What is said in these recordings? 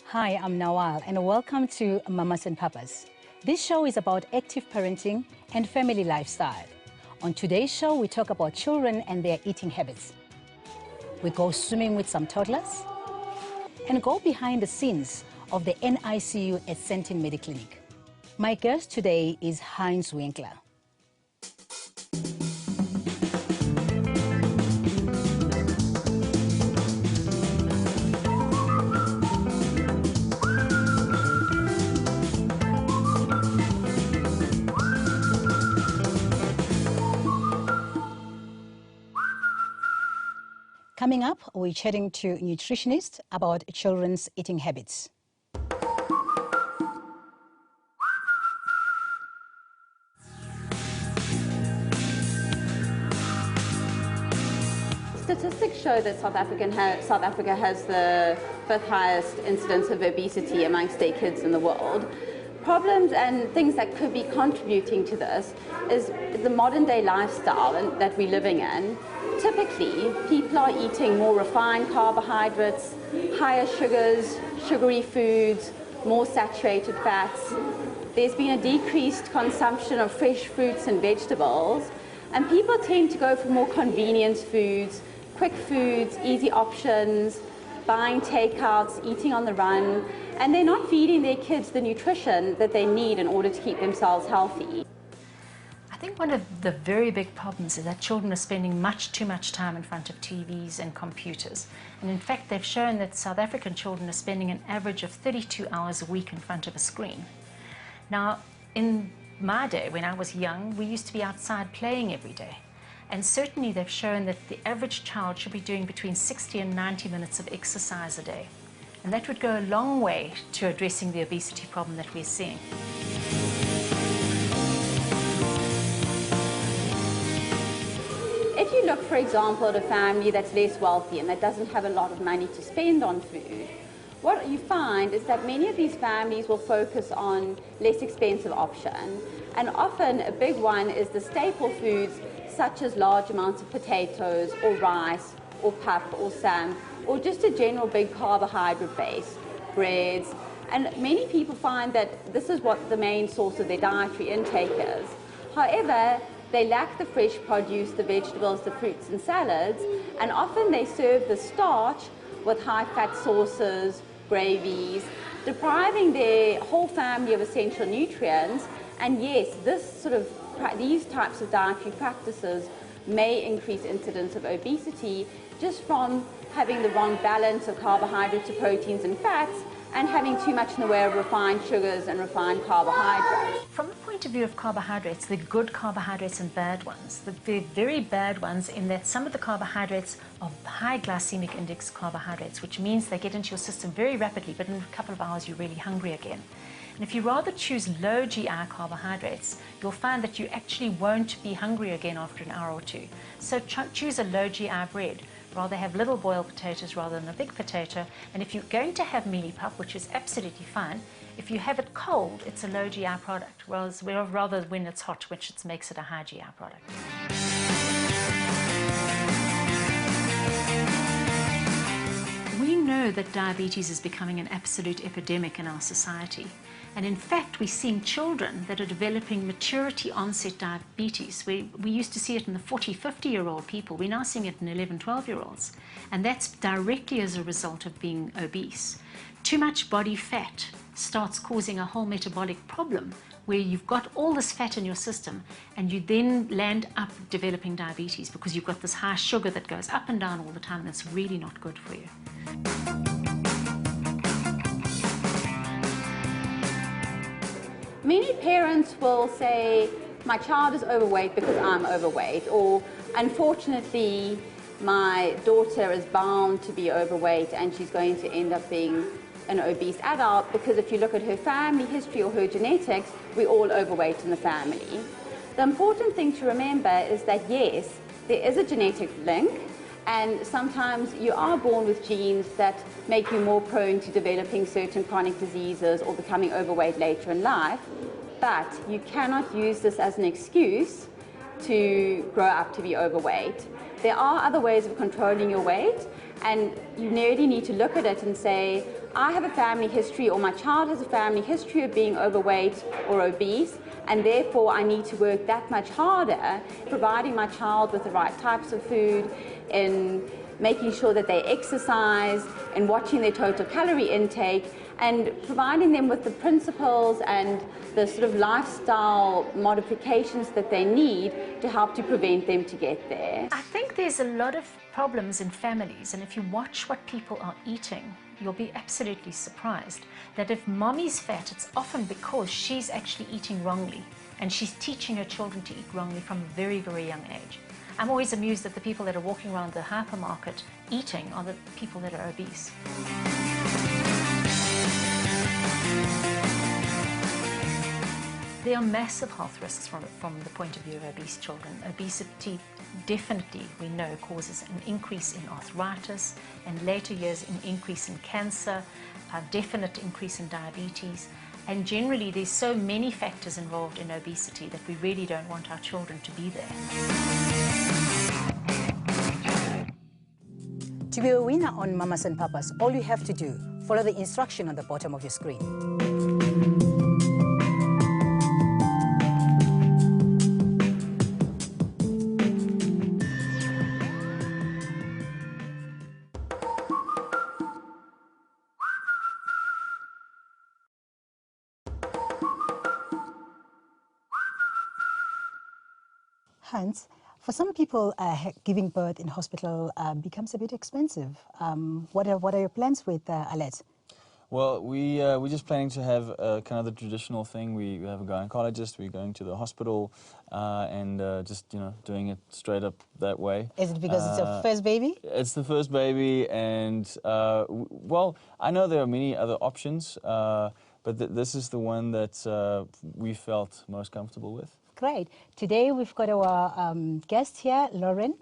Hi, I'm Nawal, and welcome to Mamas and Papas. This show is about active parenting and family lifestyle. On today's show, we talk about children and their eating habits. We go swimming with some toddlers and go behind the scenes of the NICU at Sentin Mediclinic. My guest today is Heinz Winkler. Coming up, we're chatting to nutritionists about children's eating habits. Statistics show that South Africa has the fifth highest incidence of obesity amongst their kids in the world. Problems and things that could be contributing to this is the modern day lifestyle that we're living in. Typically, people are eating more refined carbohydrates, higher sugars, sugary foods, more saturated fats. There's been a decreased consumption of fresh fruits and vegetables, and people tend to go for more convenience foods, quick foods, easy options, buying takeouts, eating on the run, and they're not feeding their kids the nutrition that they need in order to keep themselves healthy. I think one of the very big problems is that children are spending much too much time in front of TVs and computers. And in fact, they've shown that South African children are spending an average of 32 hours a week in front of a screen. Now, in my day, when I was young, we used to be outside playing every day. And certainly they've shown that the average child should be doing between 60 and 90 minutes of exercise a day. And that would go a long way to addressing the obesity problem that we're seeing. If you look, for example, at a family that's less wealthy and that doesn't have a lot of money to spend on food, what you find is that many of these families will focus on less expensive options. And often a big one is the staple foods such as large amounts of potatoes or rice or pap or sam, or just a general big carbohydrate base, breads. And many people find that this is what the main source of their dietary intake is. However, they lack the fresh produce, the vegetables, the fruits and salads, and often they serve the starch with high-fat sauces, gravies, depriving their whole family of essential nutrients. And yes, these types of dietary practices may increase incidence of obesity just from having the wrong balance of carbohydrates to proteins and fats, and having too much in the way of refined sugars and refined carbohydrates. From the point of view of carbohydrates, the good carbohydrates and bad ones. The very bad ones in that some of the carbohydrates are high glycemic index carbohydrates, which means they get into your system very rapidly, but in a couple of hours you're really hungry again. And if you rather choose low GI carbohydrates, you'll find that you actually won't be hungry again after an hour or two. So choose a low GI bread. Rather have little boiled potatoes rather than a big potato. And if you're going to have mealie pup, which is absolutely fine, if you have it cold, it's a low GI product, rather when it's hot, which makes it a high GI product. We know that diabetes is becoming an absolute epidemic in our society. And in fact, we're seeing children that are developing maturity onset diabetes. We used to see it in the 40, 50-year-old people. We're now seeing it in 11, 12-year-olds. And that's directly as a result of being obese. Too much body fat starts causing a whole metabolic problem where you've got all this fat in your system and you then land up developing diabetes because you've got this high sugar that goes up and down all the time, and it's really not good for you. Many parents will say, my child is overweight because I'm overweight, or unfortunately, my daughter is bound to be overweight and she's going to end up being an obese adult because if you look at her family history or her genetics, we're all overweight in the family. The important thing to remember is that yes, there is a genetic link, and sometimes you are born with genes that make you more prone to developing certain chronic diseases or becoming overweight later in life, but you cannot use this as an excuse to grow up to be overweight. There are other ways of controlling your weight, and you really need to look at it and say, I have a family history, or my child has a family history of being overweight or obese, and therefore I need to work that much harder providing my child with the right types of food, in making sure that they exercise, and watching their total calorie intake, and providing them with the principles and the sort of lifestyle modifications that they need to help to prevent them to get there. I think there's a lot of problems in families, and if you watch what people are eating, you'll be absolutely surprised that if mommy's fat, it's often because she's actually eating wrongly, and she's teaching her children to eat wrongly from a very, very young age. I'm always amused that the people that are walking around the hypermarket eating are the people that are obese. There are massive health risks from the point of view of obese children. Obesity definitely, we know, causes an increase in arthritis, and later years an increase in cancer, a definite increase in diabetes. And generally there's so many factors involved in obesity that we really don't want our children to be there. To be a winner on Mamas and Papas, all you have to do, follow the instruction on the bottom of your screen. Hans, for some people, giving birth in hospital becomes a bit expensive. What are your plans with Alette? Well, we're just planning to have kind of the traditional thing. We have a gynecologist. We're going to the hospital and just doing it straight up that way. Is it because it's your first baby? It's the first baby, and well, I know there are many other options, but this is the one that we felt most comfortable with. Great. Today we've got our guests here, Lauren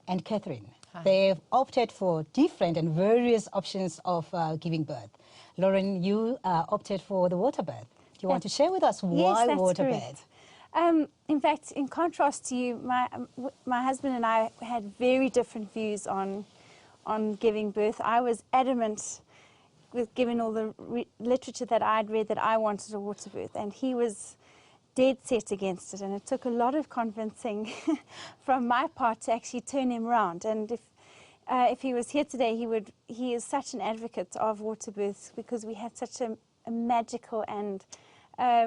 and Catherine. Hi. They've opted for different and various options of giving birth. Lauren, you opted for the water birth. Do you want to share with us why water birth? In fact, in contrast to you, my husband and I had very different views on giving birth. I was adamant, given all the literature that I'd read, that I wanted a water birth, and he was dead set against it, and it took a lot of convincing from my part to actually turn him round. And if he was here today, he is such an advocate of water births, because we had such a magical and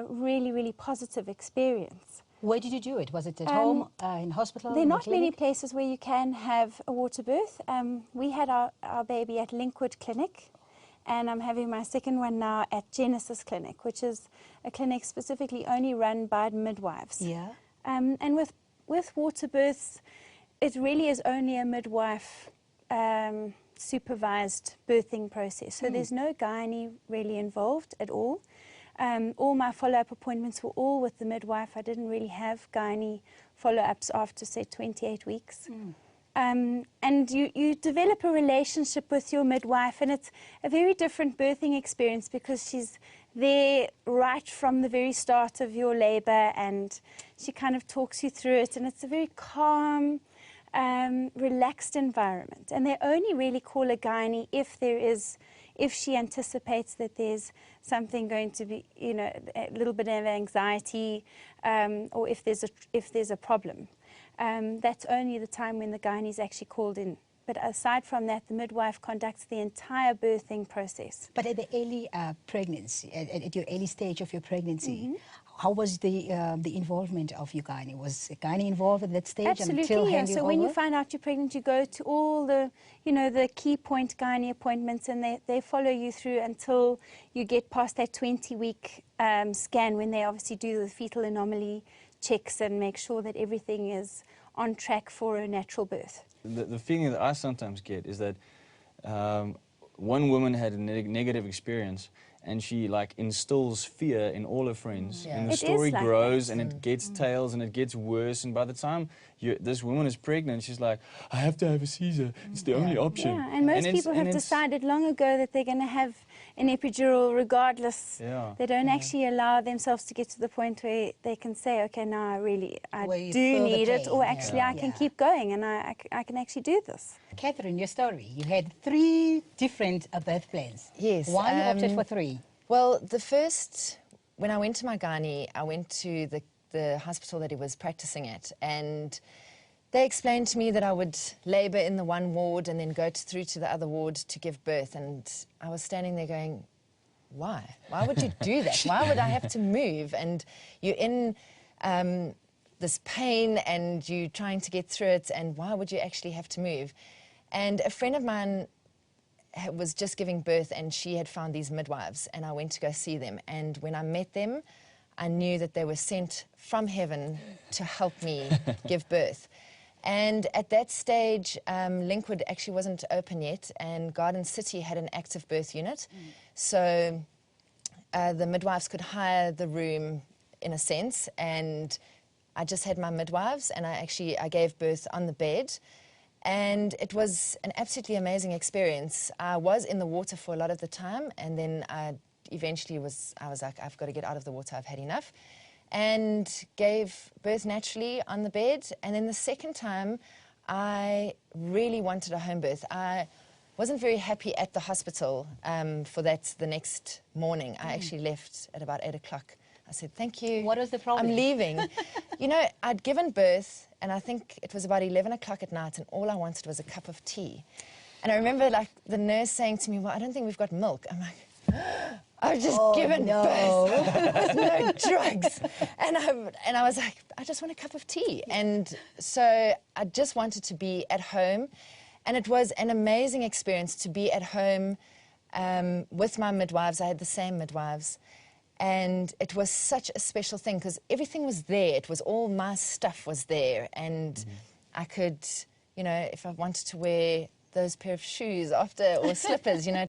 really, really positive experience. Where did you do it? Was it at home, in hospital? There are not many places where you can have a water birth. We had our baby at Linkwood Clinic, and I'm having my second one now at Genesis Clinic, which is a clinic specifically only run by midwives. Yeah. And with water births, it really is only a midwife supervised birthing process. So there's no gynae really involved at all. All my follow-up appointments were all with the midwife. I didn't really have gynae follow-ups after, say, 28 weeks. And you develop a relationship with your midwife, and it's a very different birthing experience, because she's there right from the very start of your labour, and she kind of talks you through it, and it's a very calm, relaxed environment. And they only really call a gynae if she anticipates that there's something going to be, a little bit of anxiety, or if there's a problem. That's only the time when the gynae is actually called in. But aside from that, the midwife conducts the entire birthing process. But at the early pregnancy, at your early stage of your pregnancy, how was the involvement of your gynae? Was the gynae involved at that stage? Absolutely, yeah. So when you find out you're pregnant, you go to all the, the key point gynae appointments, and they follow you through until you get past that 20-week scan, when they obviously do the fetal anomaly checks and make sure that everything is on track for a natural birth. The feeling that I sometimes get is that one woman had a negative experience, and she instills fear in all her friends, and the story grows, and it gets tails, and it gets worse, and by the time this woman is pregnant, she's like, I have to have a Caesar, it's the only option. Yeah, and most people have decided long ago that they're going to have an epidural regardless. Yeah. They don't actually allow themselves to get to the point where they can say, okay, now I Where you do feel the need it, pain, or yeah. actually I can Yeah. keep going and I can actually do this. Catherine, your story. You had 3 different birth plans. Yes. Why you opted for 3? Well, when I went to my gynae, I went to the hospital that he was practicing at, and they explained to me that I would labour in the one ward and then go through to the other ward to give birth. And I was standing there going, why? Why would you do that? Why would I have to move? And you're in this pain and you're trying to get through it, and why would you actually have to move? And a friend of mine was just giving birth, and she had found these midwives, and I went to go see them. And when I met them, I knew that they were sent from heaven to help me give birth. And at that stage, Linkwood actually wasn't open yet, and Garden City had an active birth unit. So the midwives could hire the room, in a sense, and I just had my midwives, and I gave birth on the bed. And it was an absolutely amazing experience. I was in the water for a lot of the time, and then I was like, I've got to get out of the water, I've had enough. And gave birth naturally on the bed. And then the second time, I really wanted a home birth. I wasn't very happy at the hospital for that the next morning. I actually left at about 8 o'clock. I said, thank you. What was the problem? I'm leaving. You know, I'd given birth, and I think it was about 11 o'clock at night, and all I wanted was a cup of tea. And I remember, like, the nurse saying to me, well, I don't think we've got milk. I'm like, I've just given birth with no drugs. And I was like, I just want a cup of tea. And so I just wanted to be at home. And it was an amazing experience to be at home with my midwives. I had the same midwives. And it was such a special thing because everything was there. It was all my stuff was there. And I could, you know, if I wanted to wear those pair of shoes after, or slippers, you know,